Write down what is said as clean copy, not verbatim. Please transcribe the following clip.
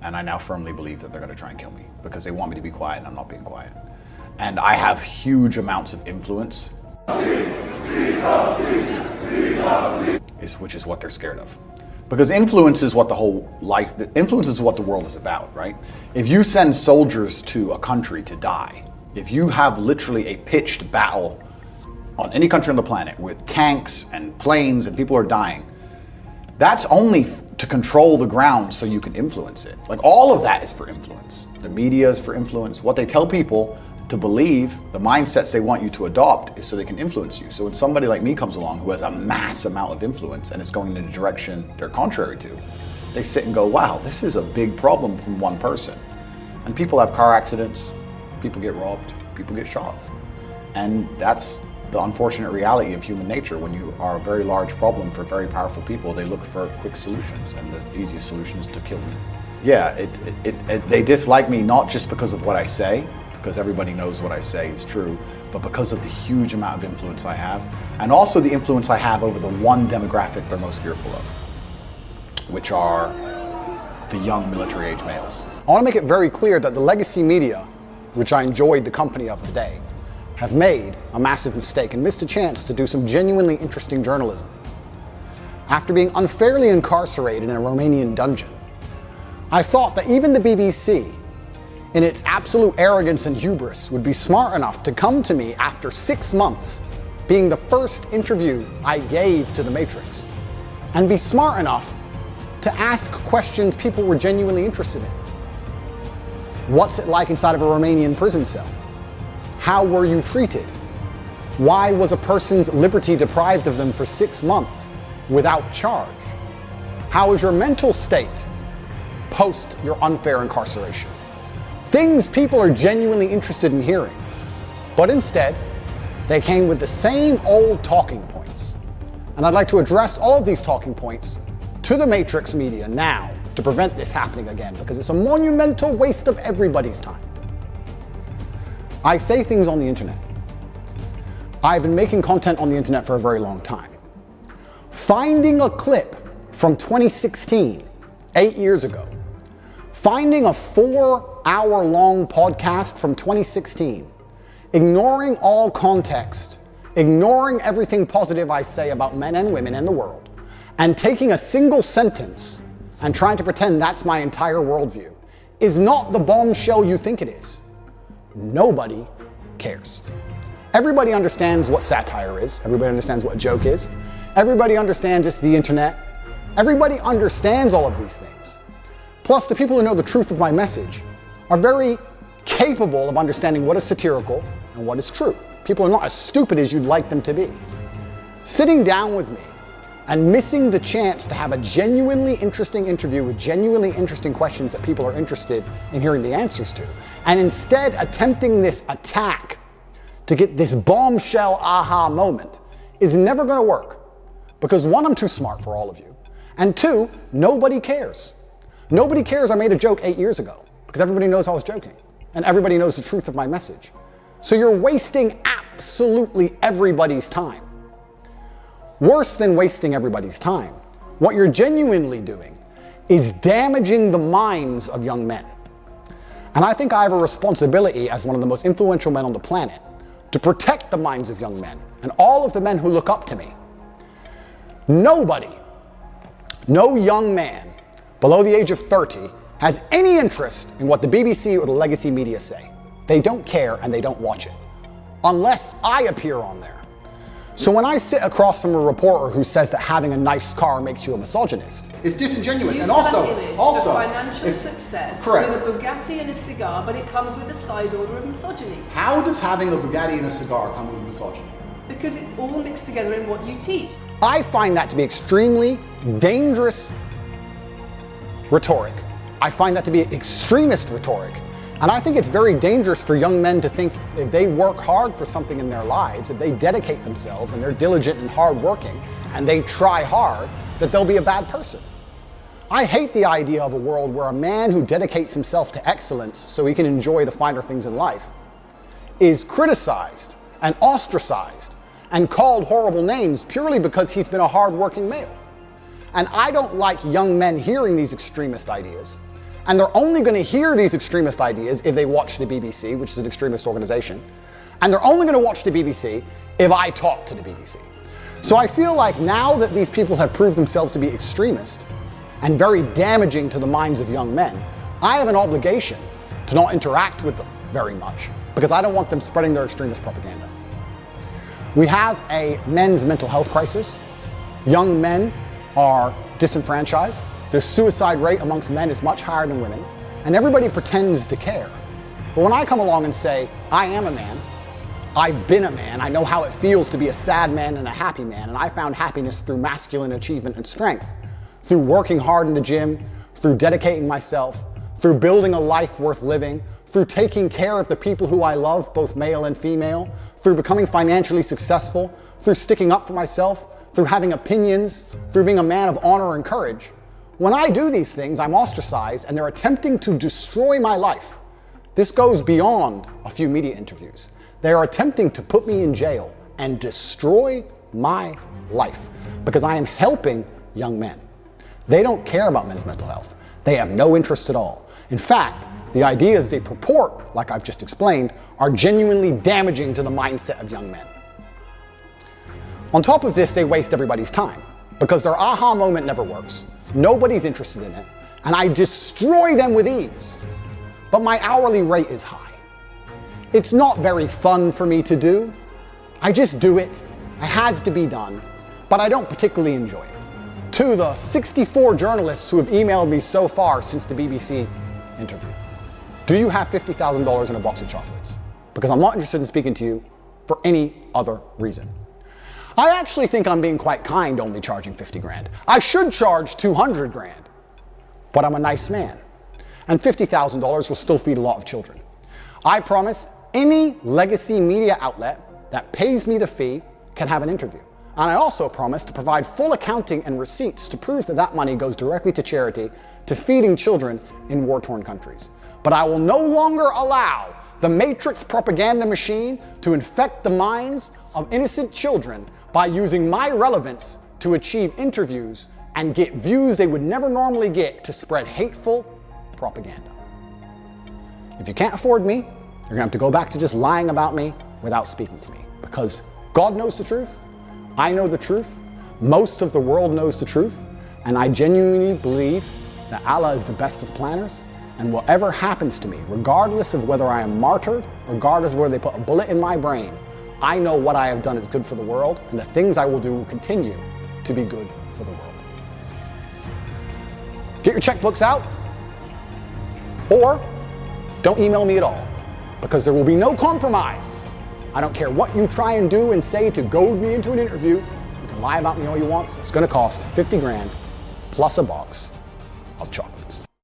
And I now firmly believe that they're going to try and kill me because they want me to be quiet and I'm not being quiet. And I have huge amounts of influence, which is what they're scared of. Because influence is what the world is about, right? If you send soldiers to a country to die, if you have literally a pitched battle on any country on the planet with tanks and planes and people are dying, that's only to control the ground so you can influence it. Like, all of that is for influence. The media is for influence. What they tell people to believe, the mindsets they want you to adopt, is so they can influence you. So when somebody like me comes along who has a mass amount of influence and it's going in a direction they're contrary to, they sit and go, wow, this is a big problem from one person. And people have car accidents, people get robbed, people get shot. And that's the unfortunate reality of human nature. When you are a very large problem for very powerful people, they look for quick solutions, and the easiest solution is to kill me. Yeah, they dislike me not just because of what I say, because everybody knows what I say is true, but because of the huge amount of influence I have, and also the influence I have over the one demographic they're most fearful of, which are the young military-age males. I want to make it very clear that the legacy media, which I enjoyed the company of today, have made a massive mistake and missed a chance to do some genuinely interesting journalism. After being unfairly incarcerated in a Romanian dungeon, I thought that even the BBC, in its absolute arrogance and hubris, would be smart enough to come to me after 6 months, being the first interview I gave to The Matrix, and be smart enough to ask questions people were genuinely interested in. What's it like inside of a Romanian prison cell? How were you treated? Why was a person's liberty deprived of them for 6 months without charge? How is your mental state post your unfair incarceration? Things people are genuinely interested in hearing. But instead, they came with the same old talking points. And I'd like to address all of these talking points to the Matrix media now to prevent this happening again, because it's a monumental waste of everybody's time. I say things on the internet. I've been making content on the internet for a very long time. Finding a clip from 2016, 8 years ago, finding a 4-hour-long podcast from 2016, ignoring all context, ignoring everything positive I say about men and women and the world, and taking a single sentence and trying to pretend that's my entire worldview, is not the bombshell you think it is. Nobody cares. Everybody understands what satire is. Everybody understands what a joke is. Everybody understands it's the internet. Everybody understands all of these things. Plus, the people who know the truth of my message are very capable of understanding what is satirical and what is true. People are not as stupid as you'd like them to be. Sitting down with me and missing the chance to have a genuinely interesting interview with genuinely interesting questions that people are interested in hearing the answers to, and instead attempting this attack to get this bombshell aha moment, is never going to work. Because one, I'm too smart for all of you. And two, nobody cares. Nobody cares I made a joke 8 years ago, because everybody knows I was joking. And everybody knows the truth of my message. So you're wasting absolutely everybody's time. Worse than wasting everybody's time, what you're genuinely doing is damaging the minds of young men. And I think I have a responsibility as one of the most influential men on the planet to protect the minds of young men and all of the men who look up to me. Nobody, no young man below the age of 30 has any interest in what the BBC or the legacy media say. They don't care and they don't watch it, unless I appear on there. So when I sit across from a reporter who says that having a nice car makes you a misogynist, it's disingenuous. You and also financial success correct. with a Bugatti and a cigar, but it comes with a side order of misogyny. How does having a Bugatti and a cigar come with misogyny? Because it's all mixed together in what you teach. I find that to be extremely dangerous rhetoric. I find that to be extremist rhetoric. And I think it's very dangerous for young men to think if they work hard for something in their lives, if they dedicate themselves and they're diligent and hardworking and they try hard, that they'll be a bad person. I hate the idea of a world where a man who dedicates himself to excellence so he can enjoy the finer things in life is criticized and ostracized and called horrible names purely because he's been a hardworking male. And I don't like young men hearing these extremist ideas And they're only going to hear these extremist ideas if they watch the BBC, which is an extremist organization. And they're only going to watch the BBC if I talk to the BBC. So I feel like now that these people have proved themselves to be extremist and very damaging to the minds of young men, I have an obligation to not interact with them very much because I don't want them spreading their extremist propaganda. We have a men's mental health crisis. Young men are disenfranchised. The suicide rate amongst men is much higher than women, and everybody pretends to care. But when I come along and say, I am a man, I've been a man, I know how it feels to be a sad man and a happy man, and I found happiness through masculine achievement and strength, through working hard in the gym, through dedicating myself, through building a life worth living, through taking care of the people who I love, both male and female, through becoming financially successful, through sticking up for myself, through having opinions, through being a man of honor and courage. When I do these things, I'm ostracized and they're attempting to destroy my life. This goes beyond a few media interviews. They are attempting to put me in jail and destroy my life because I am helping young men. They don't care about men's mental health. They have no interest at all. In fact, the ideas they purport, like I've just explained, are genuinely damaging to the mindset of young men. On top of this, they waste everybody's time because their aha moment never works. Nobody's interested in it, and I destroy them with ease. But my hourly rate is high. It's not very fun for me to do. I just do it. It has to be done, but I don't particularly enjoy it. To the 64 journalists who have emailed me so far since the BBC interview, do you have $50,000 in a box of chocolates? Because I'm not interested in speaking to you for any other reason. I actually think I'm being quite kind only charging 50 grand. I should charge 200 grand, but I'm a nice man. And $50,000 will still feed a lot of children. I promise any legacy media outlet that pays me the fee can have an interview. And I also promise to provide full accounting and receipts to prove that that money goes directly to charity, to feeding children in war-torn countries. But I will no longer allow the Matrix propaganda machine to infect the minds of innocent children by using my relevance to achieve interviews and get views they would never normally get to spread hateful propaganda. If you can't afford me, you're gonna have to go back to just lying about me without speaking to me. Because God knows the truth, I know the truth, most of the world knows the truth, and I genuinely believe that Allah is the best of planners, and whatever happens to me, regardless of whether I am martyred, regardless of whether they put a bullet in my brain, I know what I have done is good for the world, and the things I will do will continue to be good for the world. Get your checkbooks out, or don't email me at all, because there will be no compromise. I don't care what you try and do and say to goad me into an interview. You can lie about me all you want, so it's going to cost 50 grand plus a box of chocolates.